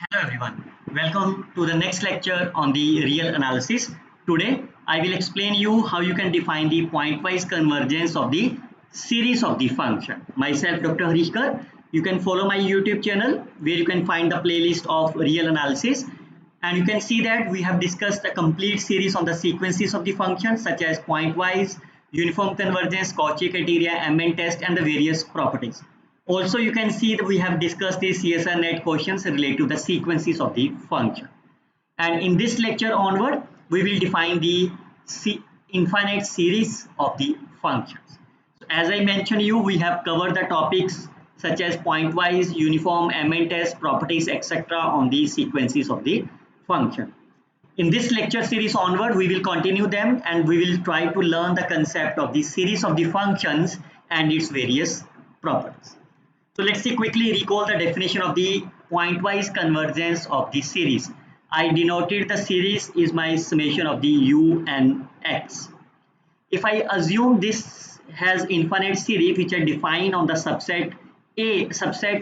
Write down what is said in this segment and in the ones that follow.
Hello everyone, welcome to the next lecture on the real analysis. Today I will explain you how you can define the pointwise convergence of the series of the function. Myself Dr. Harish Garg. You can follow my YouTube channel where you can find the playlist of real analysis, and you can see that we have discussed a complete series on the sequences of the functions such as pointwise, uniform convergence, Cauchy criteria, MN test, and the various properties. Also, you can see that we have discussed the CSR net questions related to the sequences of the function. And in this lecture onward, we will define the infinite series of the functions. So as I mentioned you, we have covered the topics such as pointwise, uniform, MN test, properties, etc. on the sequences of the function. In this lecture series onward, we will continue them and we will try to learn the concept of the series of the functions and its various properties. So let's see quickly recall the definition of the pointwise convergence of the series. I denoted the series is my summation of the u and x. If I assume this has infinite series which are defined on the subset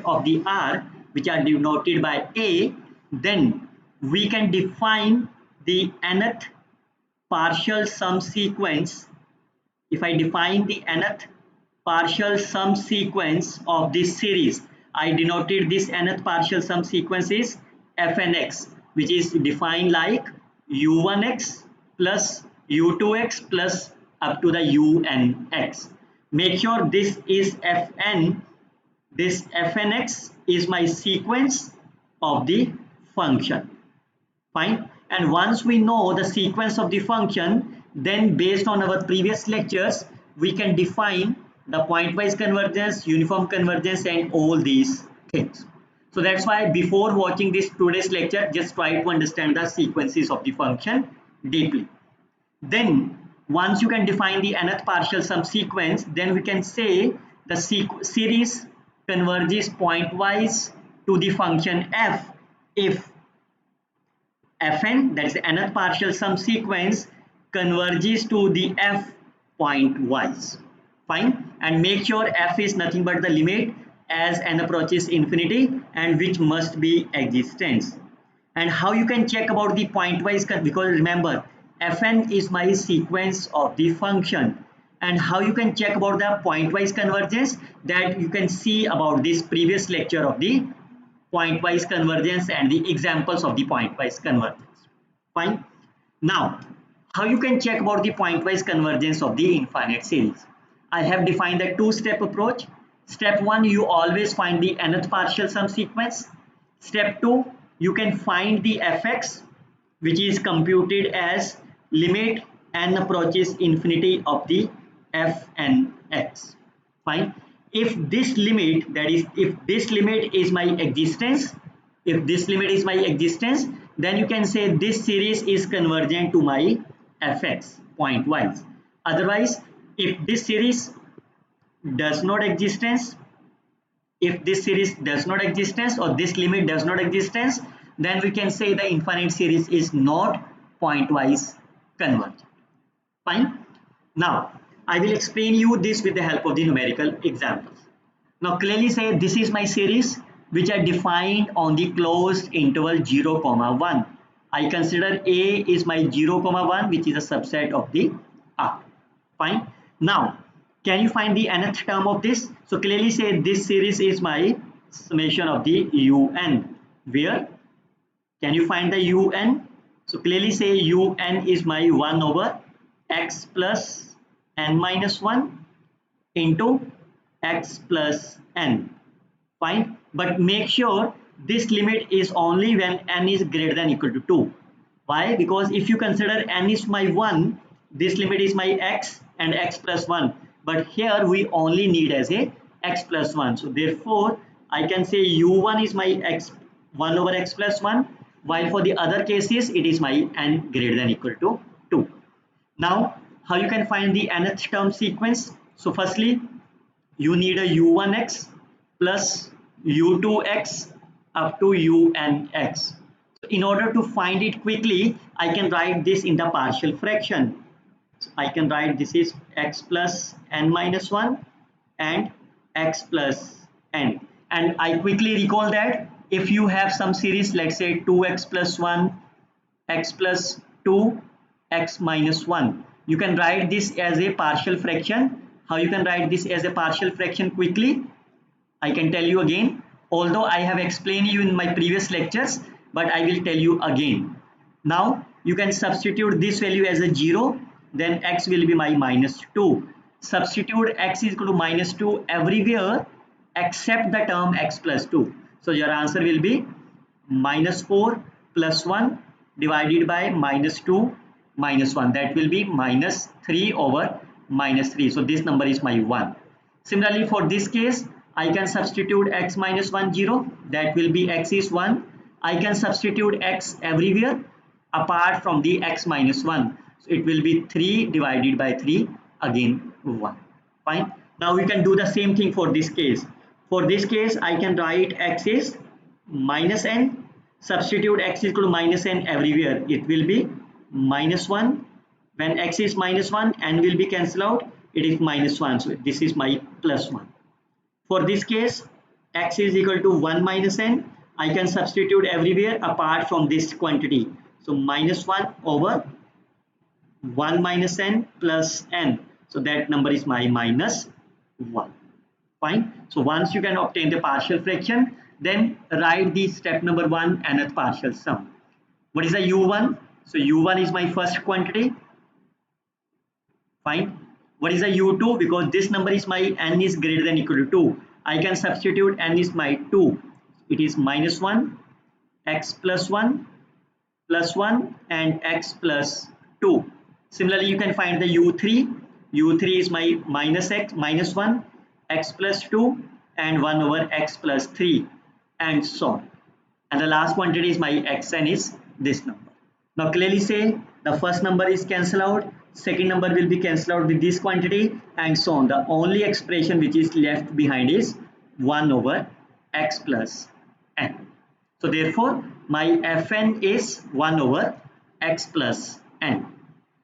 of the R, which are denoted by A, then we can define the nth partial sum sequence. If I define the nth partial sum sequence of this series, I denoted this nth partial sum sequence is fnx, which is defined like u1x plus u2x plus up to the unx. Make sure this is fn. This fnx is my sequence of the function. Fine. And once we know the sequence of the function, then based on our previous lectures, we can define the pointwise convergence, uniform convergence, and all these things. So that's why before watching this today's lecture, just try to understand the sequences of the function deeply. Then once you can define the nth partial sum sequence, then we can say the series converges pointwise to the function f if fn, that is the nth partial sum sequence, converges to the f pointwise. Fine. And make sure f is nothing but the limit as n approaches infinity and which must be existence. And how you can check about the pointwise, because remember fn is my sequence of the function, and how you can check about the pointwise convergence, that you can see about this previous lecture of the pointwise convergence and the examples of the pointwise convergence. Fine. Now, how you can check about the pointwise convergence of the infinite series? I have defined a two-step approach. Step 1, you always find the nth partial sum sequence. Step 2, you can find the fx, which is computed as limit n approaches infinity of the fnx. Fine. If this limit, that is if this limit is my existence, then you can say this series is convergent to my fx pointwise. Otherwise, if this series does not existence, or this limit does not existence, then we can say the infinite series is not pointwise convergent. Fine. Now I will explain you this with the help of the numerical examples. Now clearly say this is my series which are defined on the closed interval 0, 1. I consider A is my 0, 1, which is a subset of the R. Fine. Now can you find the nth term of this? So clearly say this series is my summation of the un. Where can you find the un? So clearly say un is my 1 over x plus n minus 1 into x plus n. Fine. But make sure this limit is only when n is greater than equal to 2. Why? Because if you consider n is my 1, this limit is my x and x plus 1. But here we only need as a x plus 1. So therefore, I can say u1 is my x 1 over x plus 1, while for the other cases it is my n greater than equal to 2. Now, how you can find the nth term sequence? So firstly, you need a u1x plus u2x up to unx. So in order to find it quickly, I can write this in the partial fraction. So I can write this is x plus n minus 1 and x plus n. And I quickly recall that if you have some series, let's say 2x plus 1, x plus 2, x minus 1, you can write this as a partial fraction. How you can write this as a partial fraction quickly? I can tell you again, although I have explained you in my previous lectures, but I will tell you again. Now you can substitute this value as a 0, then x will be my minus 2. Substitute x is equal to minus 2 everywhere except the term x plus 2. So your answer will be minus 4 plus 1 divided by minus 2 minus 1. That will be minus 3 over minus 3. So this number is my 1. Similarly, for this case, I can substitute x minus 1 0. That will be x is 1. I can substitute x everywhere apart from the x minus 1. So it will be 3 divided by 3, again 1. Fine. Now we can do the same thing for this case. For this case, I can write x is minus n. Substitute x is equal to minus n everywhere. It will be minus 1. When x is minus 1, n will be cancelled out. It is minus 1. So this is my plus 1. For this case, x is equal to 1 minus n. I can substitute everywhere apart from this quantity. So minus 1 over 1 minus n plus n. So that number is my minus 1. Fine. So once you can obtain the partial fraction, then write the step number 1, nth partial sum. What is the u1? So u1 is my first quantity. Fine. What is the u2? Because this number is my n is greater than equal to 2. I can substitute n is my 2. It is minus 1, x plus 1, plus 1 and x plus 2. Similarly, you can find the u3. u3 is my minus x, minus 1, x plus 2 and 1 over x plus 3 and so on. And the last quantity is my xn is this number. Now clearly say the first number is cancelled out, second number will be cancelled out with this quantity and so on. The only expression which is left behind is 1 over x plus n. So therefore my fn is 1 over x plus n.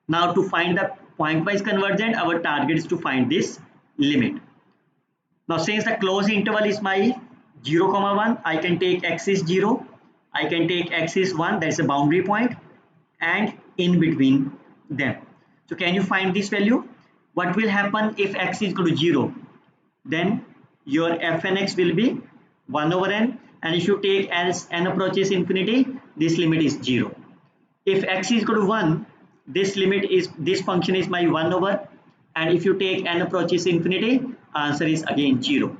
Now to find the pointwise convergent, our target is to find this limit. Now since the closed interval is my 0, 1, I can take x is 0, I can take x is 1, that is a boundary point, and in between them. So can you find this value? What will happen if x is equal to 0? Then your fnx will be 1 over n, and if you take as n approaches infinity, this limit is 0. If x is equal to 1, this limit is, this function is my 1 over, and if you take n approaches infinity, answer is again 0.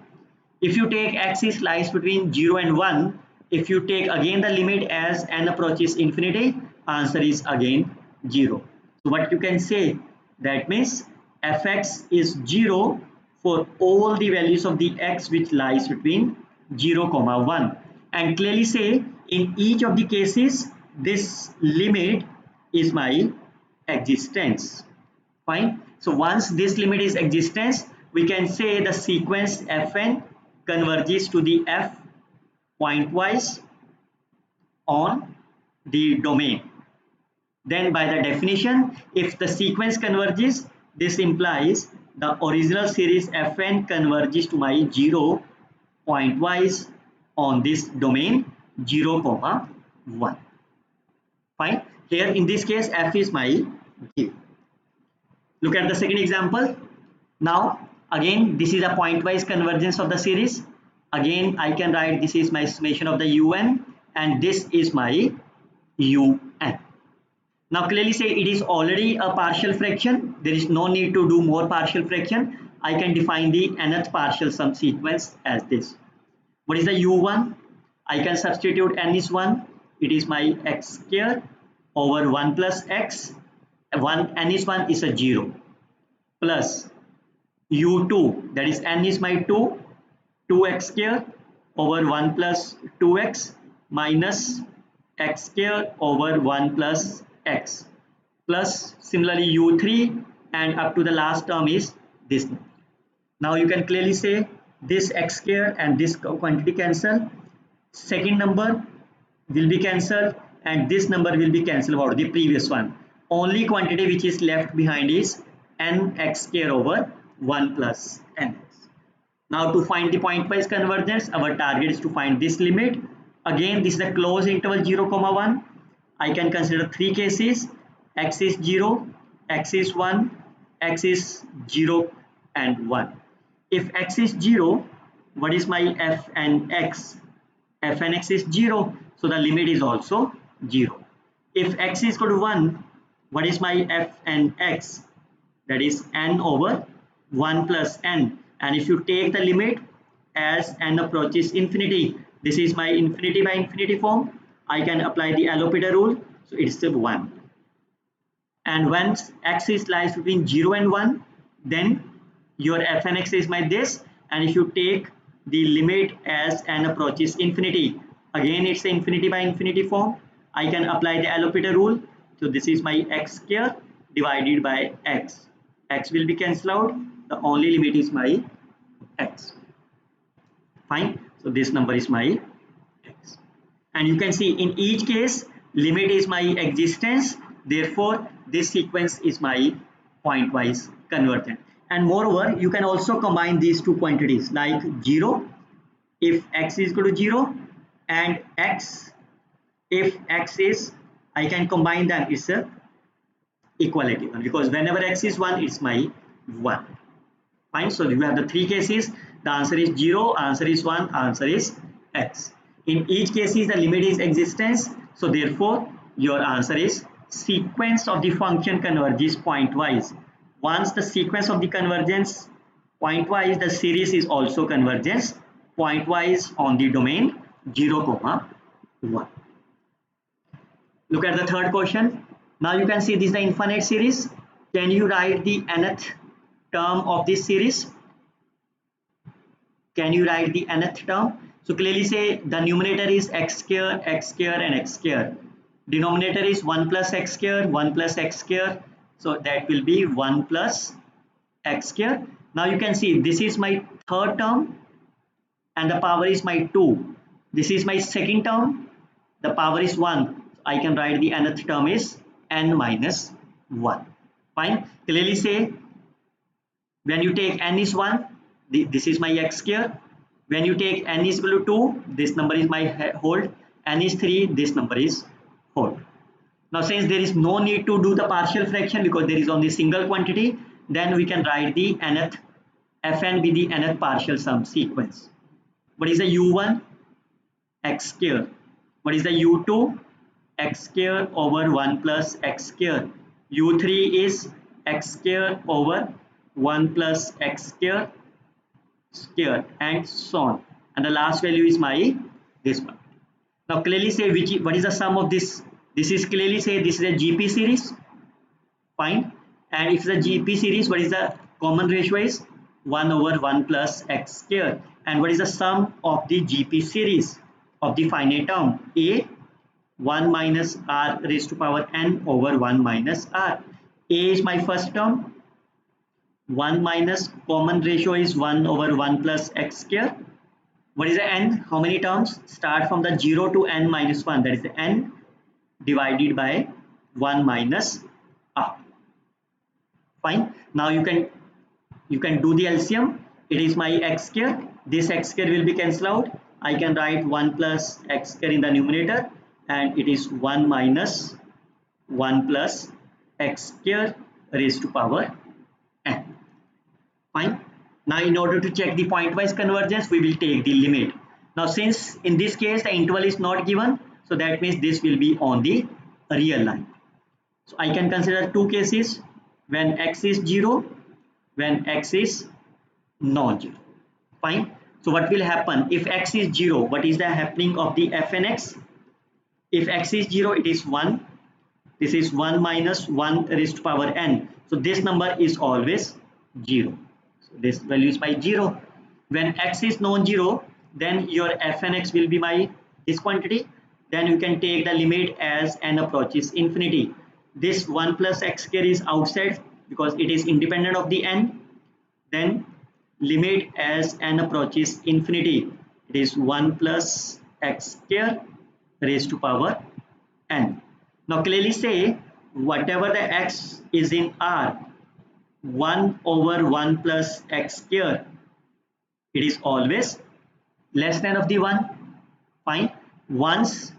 If you take x is lies between 0 and 1, if you take again the limit as n approaches infinity, answer is again 0. So what you can say, that means fx is 0 for all the values of the x which lies between 0, 1, and clearly say in each of the cases this limit is my existence. Fine. So once this limit is existence, we can say the sequence fn converges to the f pointwise on the domain. Then by the definition, if the sequence converges, this implies the original series fn converges to my 0 pointwise on this domain 0, 1. Fine. Here in this case f is my g. Look at the second example. Now again this is a pointwise convergence of the series. Again I can write this is my summation of the un and this is my un. Now clearly say it is already a partial fraction. There is no need to do more partial fraction. I can define the nth partial sum sequence as this. What is the u1? I can substitute n is 1. It is my x square over 1 plus x. 1 n is 1 is a 0 plus u2, that is n is my 2, 2x square over 1 plus 2x minus x square over 1 plus x, plus similarly u3, and up to the last term is this. Now you can clearly say this x square and this quantity cancel, second number will be cancelled and this number will be cancelled about the previous one. Only quantity which is left behind is nx square over 1 plus nx. Now to find the pointwise convergence, our target is to find this limit Again, this is the closed interval 0, 1. I can consider three cases: x is 0, x is 1, x is 0 and 1. If x is 0, what is my f and x? F and x is 0, so the limit is also 0. If x is equal to 1, what is my f and x? That is n over 1 plus n. And if you take the limit as n approaches infinity, this is my infinity by infinity form. I can apply the L'Hopital rule, so it's 1. And once x is lies between 0 and 1, then your f and x is my this. And if you take the limit as n approaches infinity, again it's the infinity by infinity form. I can apply the L'Hopital rule. So this is my x square divided by x. X will be cancelled out. The only limit is my x. Fine. So this number is my x. And you can see in each case, limit is my existence. Therefore, this sequence is my pointwise convergent. And moreover, you can also combine these two quantities like 0 if x is equal to 0 and x if x is, I can combine them, it's a equality one, because whenever x is 1, it's my 1. Fine. So you have the three cases. The answer is 0, answer is 1, answer is x. In each case, the limit is existence. So therefore, your answer is sequence of the function converges pointwise. Once the sequence of the convergence pointwise, the series is also convergence pointwise on the domain 0, 1. Look at the third question. Now you can see this is the infinite series. Can you write the nth term of this series? Can you write the nth term? So clearly say the numerator is x square and x square. Denominator is 1 plus x square, 1 plus x square. So that will be 1 plus x square. Now you can see this is my third term and the power is my 2. This is my second term, the power is 1. I can write the nth term is n minus 1. Fine. Clearly say when you take n is 1, this is my x square. When you take n is equal to 2, this number is my hold. N is 3, this number is hold. Now since there is no need to do the partial fraction because there is only single quantity, then we can write the nth fn with the nth partial sum sequence. What is the u1? X square. What is the u2? X square over 1 plus x square. u3 is x square over 1 plus x square and so on. And the last value is my this one. Now clearly say what is the sum of this? This is clearly say this is a GP series. Fine. And if the GP series, what is the common ratio is 1 over 1 plus x square. And what is the sum of the GP series of the finite term? A 1 minus r raised to power n over 1 minus r. A is my first term. 1 minus common ratio is 1 over 1 plus x square. What is the n? How many terms? Start from the 0 to n minus 1. That is the n divided by 1 minus r. Fine. Now you can do the LCM. It is my x square. This x square will be cancelled out. I can write 1 plus x square in the numerator, and it is 1 minus 1 plus x square raised to power n. Fine. Now in order to check the pointwise convergence, we will take the limit. Now since in this case the interval is not given, so that means this will be on the real line. So I can consider two cases: when x is 0, when x is non-zero. Fine. So what will happen if x is 0? What is the happening of the f and x? If x is 0, it is 1. This is 1 minus 1 raised to power n. So this number is always 0. So this value is by 0. When x is non-zero, then your f and x will be my this quantity. Then you can take the limit as n approaches infinity. This 1 plus x square is outside because it is independent of the n. Then limit as n approaches infinity, it is 1 plus x square raised to power n. Now clearly say whatever the x is in R, 1 over 1 plus x square, it is always less than of the 1. Fine. Once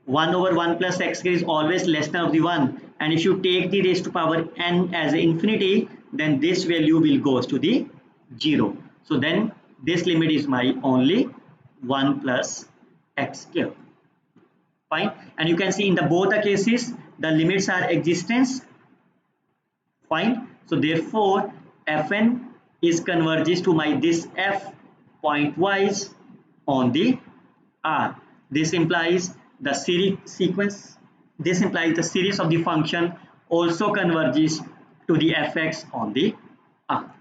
1 over 1 plus x is always less than of the 1, and if you take the raised to power n as infinity, then this value will goes to the 0. So then this limit is my only 1 plus x cube. Fine. And you can see in the both the cases the limits are existence. Fine. So therefore fn is converges to my this f pointwise on the R. This implies the series sequence. This implies the series of the function also converges to the fx on the R.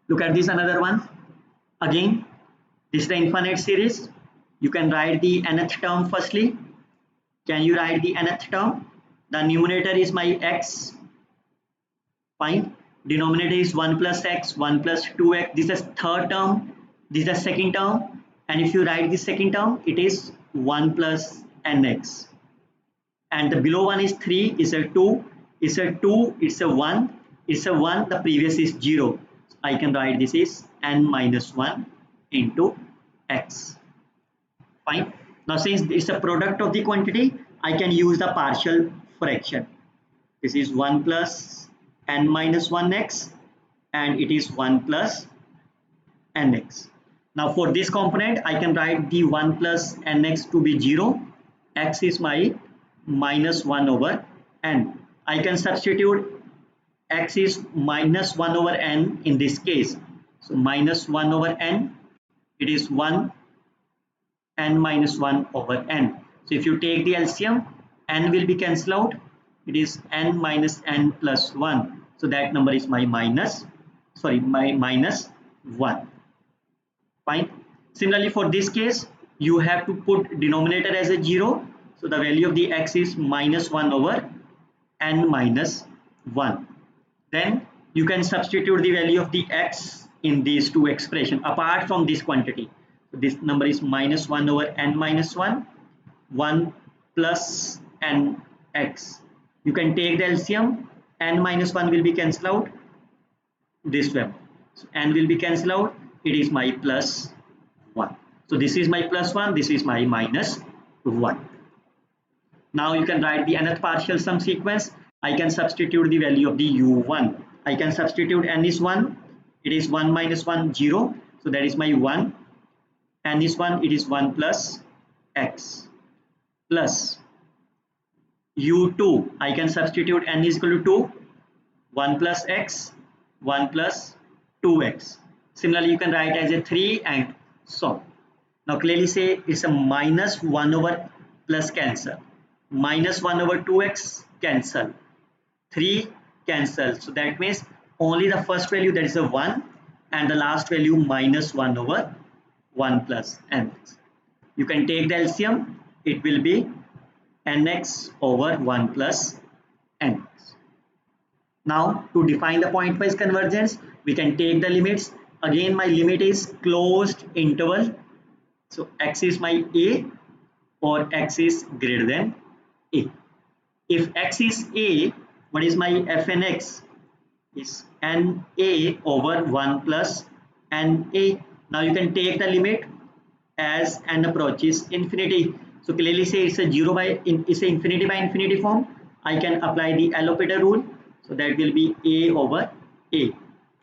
Look at this another one. Again, this is the infinite series. You can write the nth term firstly. Can you write the nth term? The numerator is my x. Fine. Denominator is 1 plus x, 1 plus 2x. This is third term. This is the second term. And if you write the second term, it is 1 plus nx. And the below one is 3, is a 2, is a 2, it's a 1, it's a 1, the previous is 0. So I can write this is n minus 1 into x. Fine. Now since it's a product of the quantity, I can use the partial fraction. This is 1 plus n minus 1x and it is 1 plus nx. Now for this component, I can write the 1 plus nx to be 0. X is my minus 1 over n. I can substitute x is minus 1 over n in this case. So minus 1 over n, it is 1 n minus 1 over n. So if you take the LCM, n will be cancelled out. It is n minus n plus 1. So that number is my minus 1. Fine. Similarly for this case, you have to put denominator as a 0. So the value of the x is minus 1 over n minus 1. Then you can substitute the value of the x in these two expressions apart from this quantity. So this number is minus 1 over n minus 1, 1 plus nx. You can take the LCM, n minus 1 will be cancelled out this way. So n will be cancelled out, it is my plus 1. So this is my plus 1, this is my minus 1. Now you can write the nth partial sum sequence. I can substitute the value of the u1. I can substitute n is 1, it is 1 minus 1, 0. So that is my 1. N is 1, it is 1 plus x plus u2. I can substitute n is equal to 2, 1 plus x, 1 plus 2x. Similarly, you can write as a 3 and so on. Now clearly say it's a minus 1 over plus cancel. Minus 1 over 2x cancel. 3 cancel. So that means only the first value, that is a 1, and the last value minus 1 over 1 plus nx. You can take the LCM. It will be nx over 1 plus nx. Now to define the pointwise convergence, we can take the limits. Again, my limit is closed interval. So x is my a or x is greater than a. If x is a, what is my fnx? Is na over 1 plus na. Now you can take the limit as n approaches infinity. So clearly say it's a it's a infinity by infinity form. I can apply the L'Hopital rule. So that will be a over a.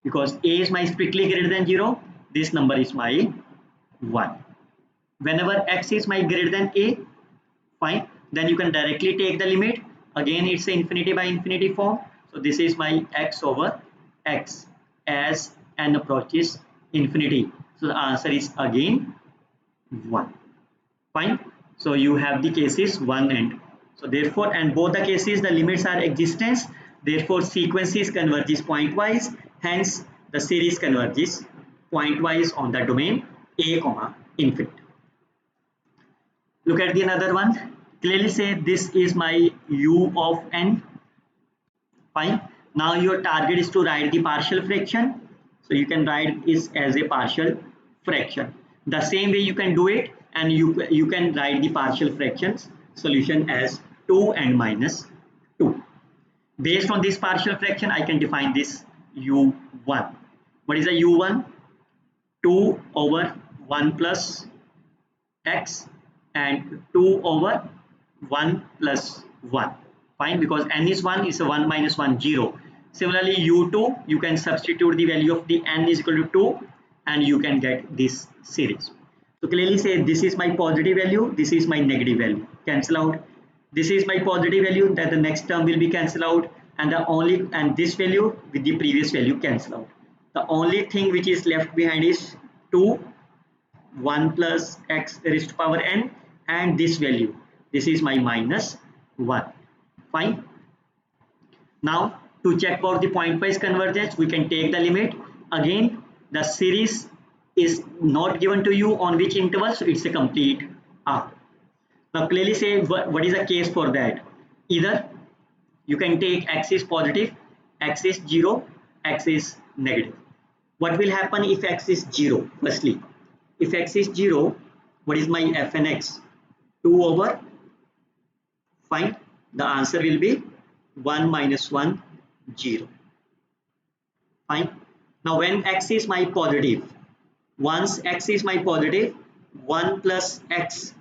Because a is my strictly greater than 0, this number is my 1. Whenever x is my greater than a, fine, then you can directly take the limit. Again, it's an infinity by infinity form. So this is my x over x as n approaches infinity. So the answer is again 1. Fine. So you have the cases 1 and so therefore, and both the cases the limits are existence. Therefore, sequences converges pointwise. Hence, the series converges pointwise on the domain a comma infinite. Look at the another one. Clearly say this is my u of n. Fine. Now your target is to write the partial fraction. So you can write this as a partial fraction. The same way you can do it, and you can write the partial fractions solution as 2 and minus 2. Based on this partial fraction, I can define this u1. What is a u1? 2 over 1 plus x and 2 over 1 plus 1. Fine, because n is 1 is a 1 minus 1 0. Similarly u2 you can substitute the value of the n is equal to 2 and you can get this series. So clearly say this is my positive value, this is my negative value, cancel out. This is my positive value, that the next term will be cancel out, and this value with the previous value cancel out. The only thing which is left behind is 2 1 plus x raised to power n and this value. This is my minus 1. Fine. Now to check for the pointwise convergence, we can take the limit. Again, the series is not given to you on which interval, so it's a complete R. Now clearly say what is the case for that. Either you can take x is positive, x is 0, x is negative. What will happen if x is 0? Firstly, if x is 0, what is my f and x? 2 over, fine, the answer will be 1 minus 1, 0. Fine. Now when x is my positive, once x is my positive, 1 plus x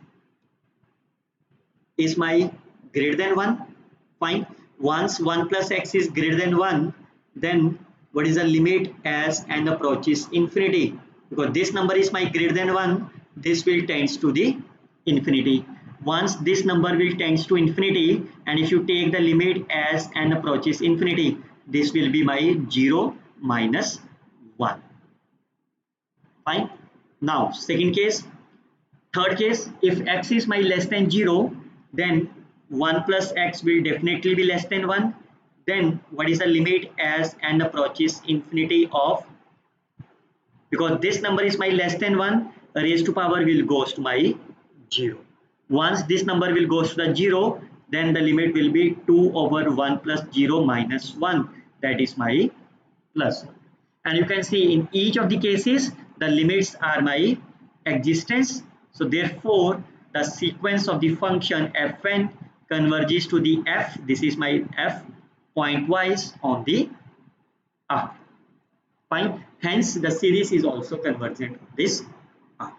is my greater than 1. Fine. Once 1 plus x is greater than 1, then what is the limit as n approaches infinity? Because this number is my greater than 1, this will tends to the infinity. Once this number will tends to infinity, and if you take the limit as n approaches infinity, this will be my 0 minus 1. Fine. Now second case. Third case, if x is my less than 0, then 1 plus x will definitely be less than 1. Then what is the limit as n approaches infinity of, because this number is my less than 1, raised to power will goes to my 0. Once this number will goes to the 0, then the limit will be 2 over 1 plus 0 minus 1, that is my plus 1. And you can see in each of the cases the limits are my existence. So therefore the sequence of the function fn converges to the f, this is my f, pointwise on the R. Fine. Hence the series is also convergent on this R.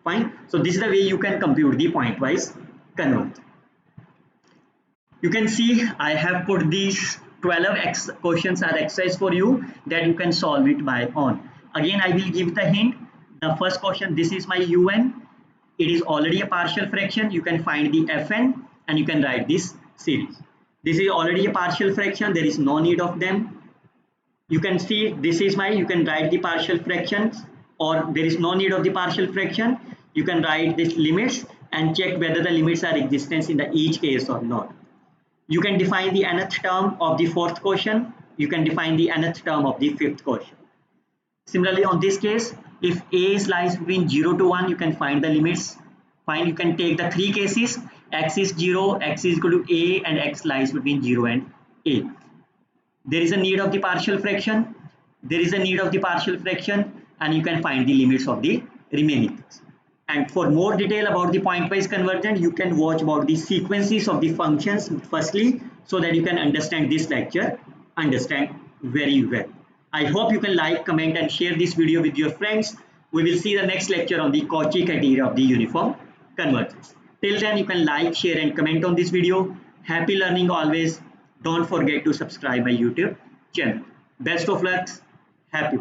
Fine. So this is the way you can compute the pointwise convergence. You can see I have put these 12 questions as exercise for you that you can solve it by own. Again I will give the hint. The first question, this is my un, it is already a partial fraction, you can find the fn and you can write this series. This is already a partial fraction, there is no need of them. You can see this is my, you can write the partial fractions, or there is no need of the partial fraction. You can write these limits and check whether the limits are existence in the each case or not. You can define the nth term of the fourth question, you can define the nth term of the fifth question. Similarly on this case, if a lies between 0 to 1, you can find the limits. Fine, you can take the three cases, x is 0, x is equal to a, and x lies between 0 and a. There is a need of the partial fraction, there is a need of the partial fraction, and you can find the limits of the remaining things. And for more detail about the pointwise convergence, you can watch about the sequences of the functions firstly, so that you can understand this lecture, understand very well. I hope you can like, comment and share this video with your friends. We will see the next lecture on the Cauchy criteria of the uniform convergence. Till then, you can like, share and comment on this video. Happy learning always. Don't forget to subscribe my YouTube channel. Best of luck. Happy.